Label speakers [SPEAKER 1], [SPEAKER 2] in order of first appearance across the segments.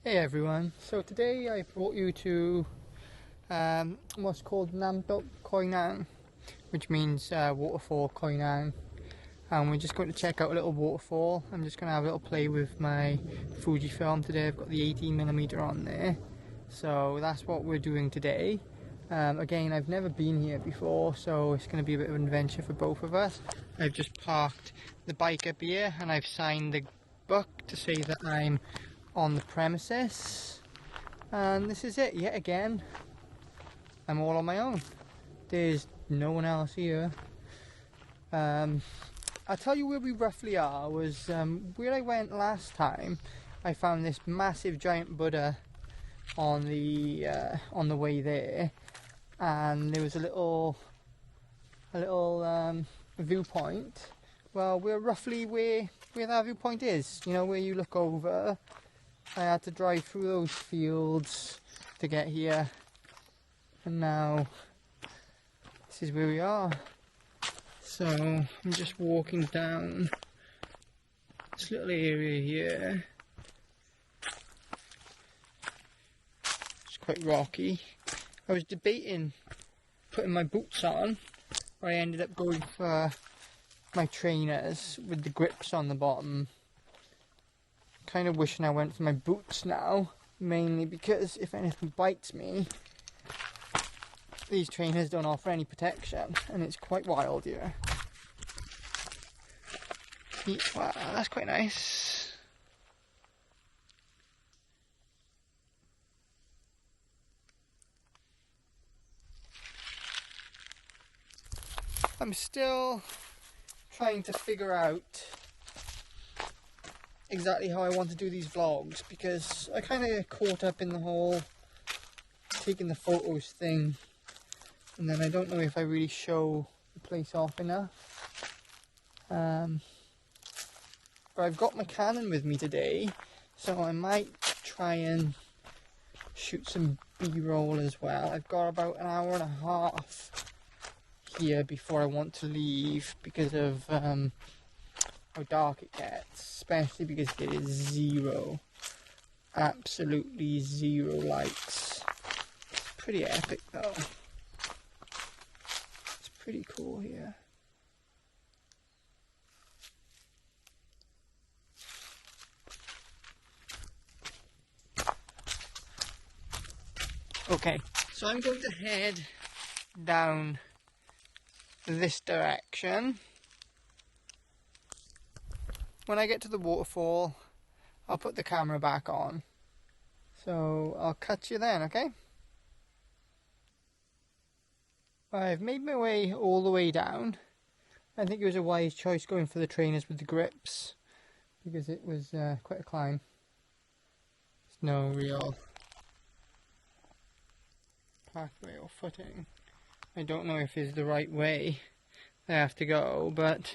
[SPEAKER 1] Hey everyone, so today I brought you to what's called Namtok Khoi Nang, which means Waterfall Khoi Nang, and we're just going to check out a little waterfall. I'm just going to have a little play with my Fujifilm today. I've got the 18mm on there, so that's what we're doing today. Again, I've never been here before, so it's going to be a bit of an adventure for both of us. I've just parked the bike up here and I've signed the book to say that I'm on the premises, and this is it yet again. I'm all on my own. There's no one else here. I'll tell you where we roughly are. Was where I went last time. I found this massive giant Buddha on the way there, and there was a little viewpoint. Well, we're roughly where that viewpoint is. You know, where you look over. I had to drive through those fields to get here, and now this is where we are. So I'm just walking down this little area here. It's quite rocky. I was debating putting my boots on, but I ended up going for my trainers with the grips on the bottom. Kind of wishing I went for my boots now, mainly because if anything bites me, these trainers don't offer any protection, and it's quite wild here. Wow, that's quite nice. I'm still trying to figure out exactly how I want to do these vlogs, because I kind of get caught up in the whole taking the photos thing, and then I don't know if I really show the place off enough. But I've got my Canon with me today, so I might try and shoot some B-roll as well. I've got about an hour and a half here before I want to leave because of how dark it gets, especially because it is zero, absolutely zero lights. It's pretty epic though. It's pretty cool here. Okay, so I'm going to head down this direction. When I get to the waterfall, I'll put the camera back on. So I'll catch you then, okay? I've made my way all the way down. I think it was a wise choice going for the trainers with the grips, because it was quite a climb. There's no real pathway or footing. I don't know if it's the right way I have to go, but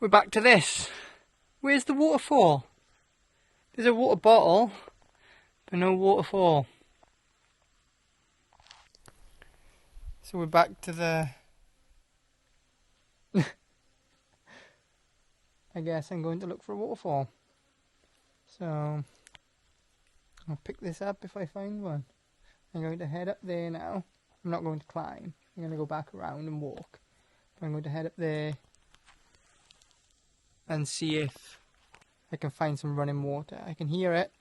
[SPEAKER 1] we're back to this. Where's the waterfall? There's a water bottle, but no waterfall. So we're back to the... I guess I'm going to look for a waterfall. So I'll pick this up if I find one. I'm going to head up there now. I'm not going to climb. I'm going to go back around and walk. But I'm going to head up there and see if I can find some running water. I can hear it,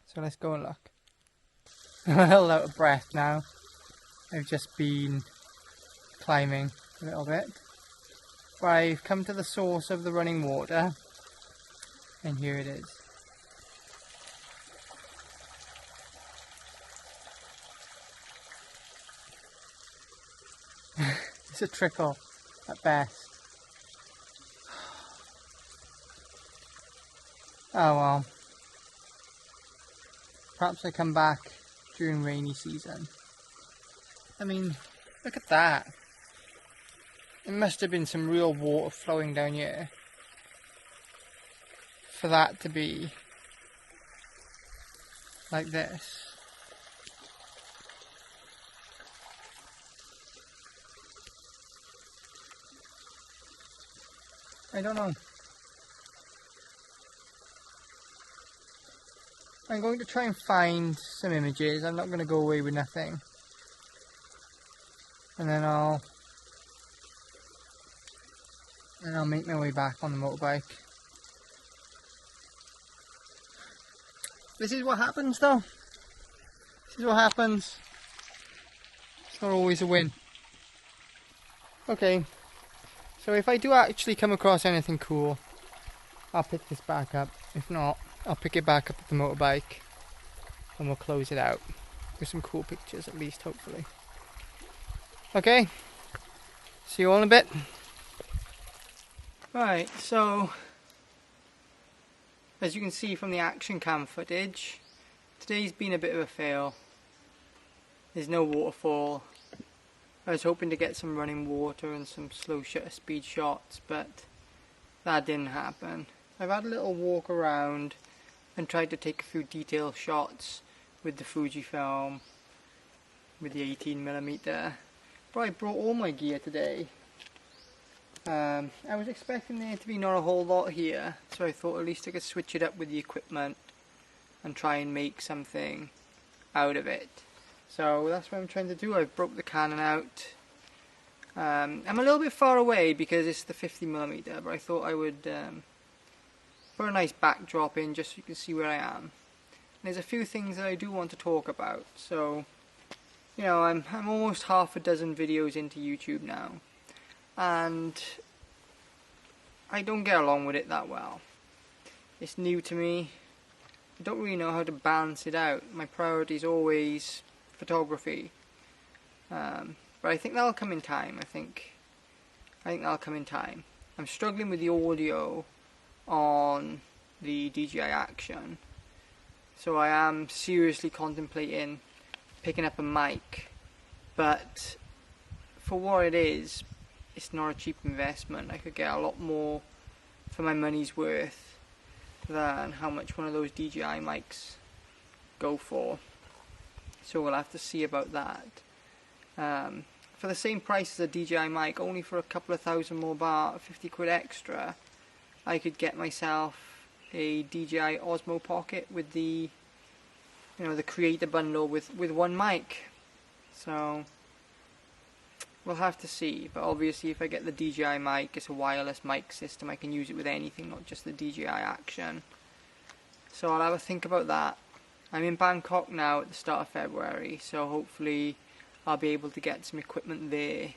[SPEAKER 1] so let's go and look. I'm a little out of breath now. I've just been climbing a little bit, but I've come to the source of the running water, and here it is. It's a trickle at best. Oh well, perhaps I come back during rainy season. I mean, look at that. It must have been some real water flowing down here for that to be like this. I don't know. I'm going to try and find some images. I'm not going to go away with nothing. And then I'll make my way back on the motorbike. This is what happens though. This is what happens. It's not always a win. Okay, so if I do actually come across anything cool, I'll pick this back up. If not, I'll pick it back up with the motorbike and we'll close it out with some cool pictures at least, hopefully. Okay, see you all in a bit. Right, so as you can see from the action cam footage, today's been a bit of a fail. There's no waterfall. I was hoping to get some running water and some slow shutter speed shots, but that didn't happen. I've had a little walk around and tried to take a few detail shots with the Fujifilm, with the 18mm, but I brought all my gear today. I was expecting there to be not a whole lot here, so I thought at least I could switch it up with the equipment and try and make something out of it. So that's what I'm trying to do. I've broke the Canon out. I'm a little bit far away because it's the 50mm, but I thought I would put a nice backdrop in just so you can see where I am. And there's a few things that I do want to talk about. So, you know, I'm almost half a dozen videos into YouTube now, and I don't get along with it that well. It's new to me. I don't really know how to balance it out. My priority is always photography, but I think that'll come in time. I think that'll come in time. I'm struggling with the audio on the DJI Action, so I am seriously contemplating picking up a mic, but for what it is, it's not a cheap investment. I could get a lot more for my money's worth than how much one of those DJI mics go for. So we'll have to see about that. For the same price as a DJI mic, only for a couple of thousand more baht, 50 quid extra, I could get myself a DJI Osmo Pocket with the, you know, the creator bundle with one mic. So we'll have to see. But obviously if I get the DJI mic, it's a wireless mic system. I can use it with anything, not just the DJI Action. So I'll have a think about that. I'm in Bangkok now at the start of February, so hopefully I'll be able to get some equipment there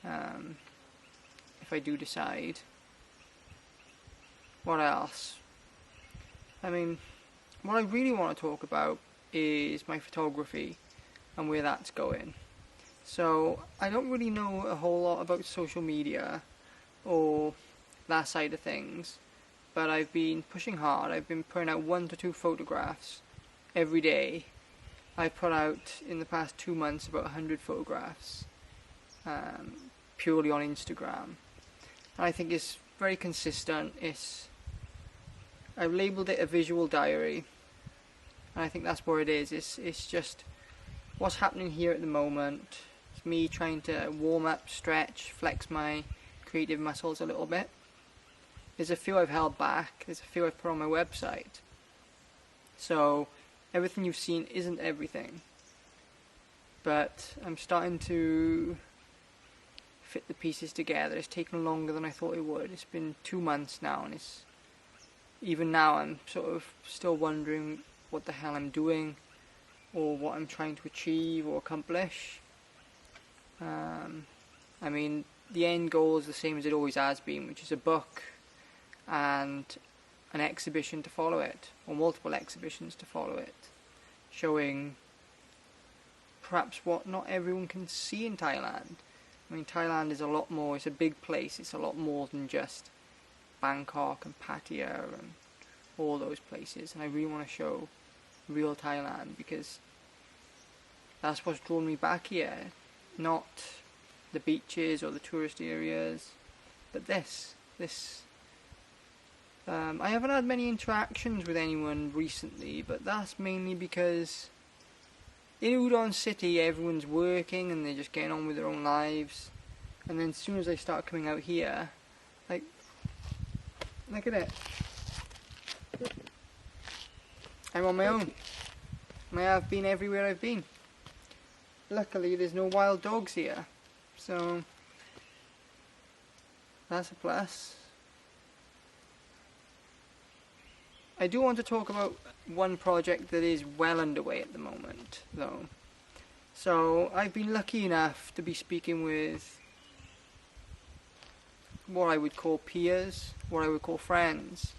[SPEAKER 1] if I do decide. What else? I mean, what I really want to talk about is my photography and where that's going. So I don't really know a whole lot about social media or that side of things, but I've been pushing hard. I've been putting out 1 to 2 photographs every day. I've put out in the past 2 months about 100 photographs purely on Instagram. And I think it's very consistent. I've labelled it a visual diary, and I think that's what it is. It's just what's happening here at the moment. It's me trying to warm up, stretch, flex my creative muscles a little bit. There's a few I've held back. There's a few I've put on my website. So everything you've seen isn't everything, but I'm starting to fit the pieces together. It's taken longer than I thought it would. It's been 2 months now, and even now I'm sort of still wondering what the hell I'm doing or what I'm trying to achieve or accomplish. I mean, the end goal is the same as it always has been, which is a book and an exhibition to follow it, or multiple exhibitions to follow it, showing perhaps what not everyone can see in Thailand. I mean, Thailand is a lot more, it's a big place, it's a lot more than just Bangkok and Pattaya and all those places, and I really want to show real Thailand because that's what's drawn me back here, not the beaches or the tourist areas, but this. I haven't had many interactions with anyone recently, but that's mainly because in Udon City everyone's working and they're just getting on with their own lives, and then as soon as I start coming out here, like, look at it. I'm on my own. And I have been everywhere I've been. Luckily there's no wild dogs here, so that's a plus. I do want to talk about one project that is well underway at the moment, though. So I've been lucky enough to be speaking with what I would call peers, what I would call friends,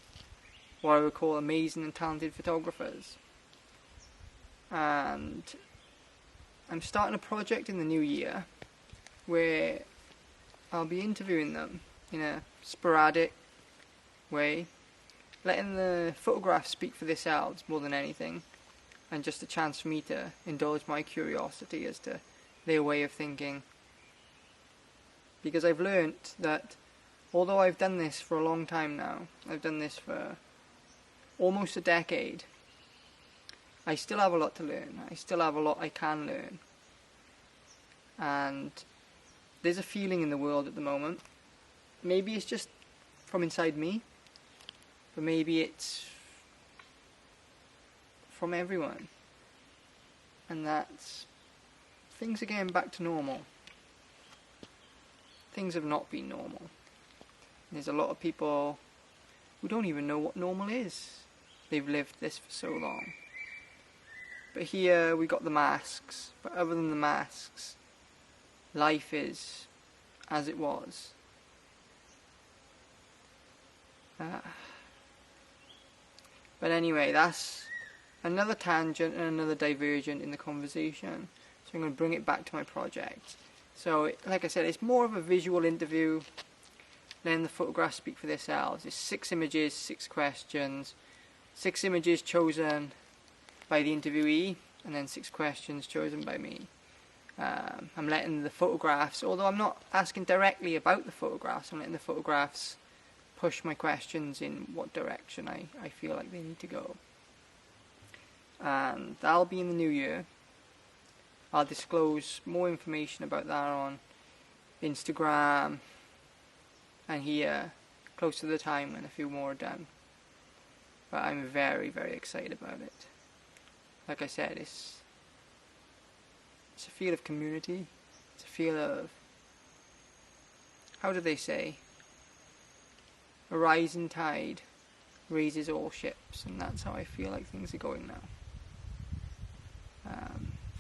[SPEAKER 1] what I would call amazing and talented photographers. And I'm starting a project in the new year where I'll be interviewing them in a sporadic way, letting the photographs speak for themselves more than anything, and just a chance for me to indulge my curiosity as to their way of thinking. Because I've learnt that although I've done this for a long time now, I've done this for almost a decade, I still have a lot to learn. I still have a lot I can learn. And there's a feeling in the world at the moment. Maybe it's just from inside me, but maybe it's from everyone. And that's things are getting back to normal. Things have not been normal. There's a lot of people who don't even know what normal is. They've lived this for so long. But here we got the masks, but other than the masks, life is as it was. But anyway, that's another tangent and another divergent in the conversation. So I'm going to bring it back to my project. So, like I said, it's more of a visual interview, letting the photographs speak for themselves. It's 6 images, 6 questions, 6 images chosen by the interviewee, and then 6 questions chosen by me. I'm letting the photographs, although I'm not asking directly about the photographs, I'm letting the photographs push my questions in what direction I feel like they need to go. And that'll be in the new year. I'll disclose more information about that on Instagram and here close to the time when a few more are done. But I'm very, very excited about it. Like I said, it's a feel of community. It's a feel of, how do they say? A rising tide raises all ships, and that's how I feel like things are going now.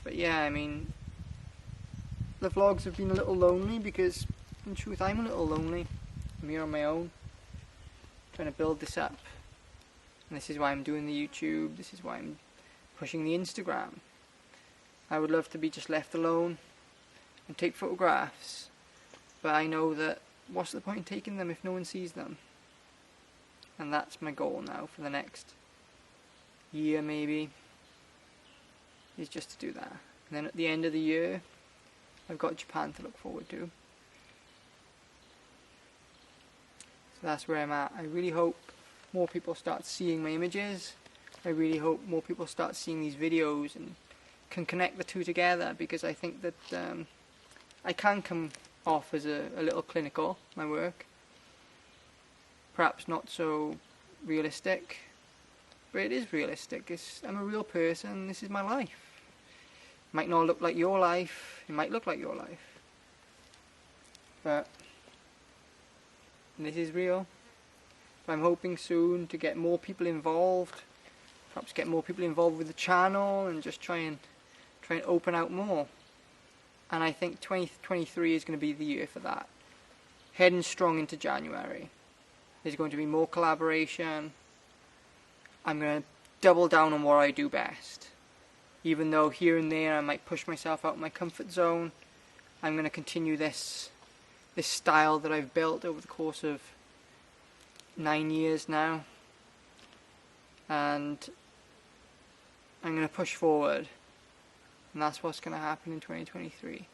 [SPEAKER 1] But yeah, I mean, the vlogs have been a little lonely because, in truth, I'm a little lonely. I'm here on my own, trying to build this up. And this is why I'm doing the YouTube, this is why I'm pushing the Instagram. I would love to be just left alone and take photographs, but I know that what's the point in taking them if no one sees them? And that's my goal now for the next year maybe, is just to do that. And then at the end of the year, I've got Japan to look forward to. So that's where I'm at. I really hope more people start seeing my images. I really hope more people start seeing these videos and can connect the two together, because I think that I can come off as a little clinical, my work. Perhaps not so realistic, but it is realistic. I'm a real person, this is my life. It might not look like your life, it might look like your life, but this is real. So I'm hoping soon to get more people involved, perhaps get more people involved with the channel and just try and open out more. And I think 2023 is going to be the year for that. Heading strong into January. There's going to be more collaboration. I'm going to double down on what I do best. Even though here and there I might push myself out of my comfort zone, I'm going to continue this style that I've built over the course of 9 years now. And I'm going to push forward. And that's what's going to happen in 2023.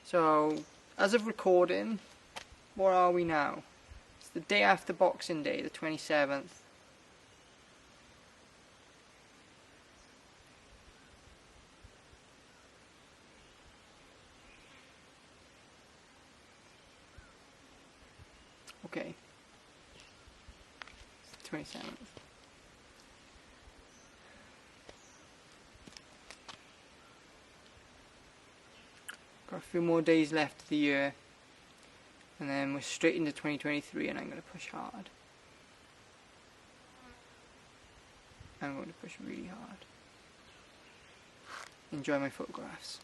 [SPEAKER 1] So, as of recording, where are we now? It's the day after Boxing Day, the 27th. Okay. It's the 27th. Got a few more days left of the year, and then we're straight into 2023, and I'm going to push hard. I'm going to push really hard. Enjoy my photographs.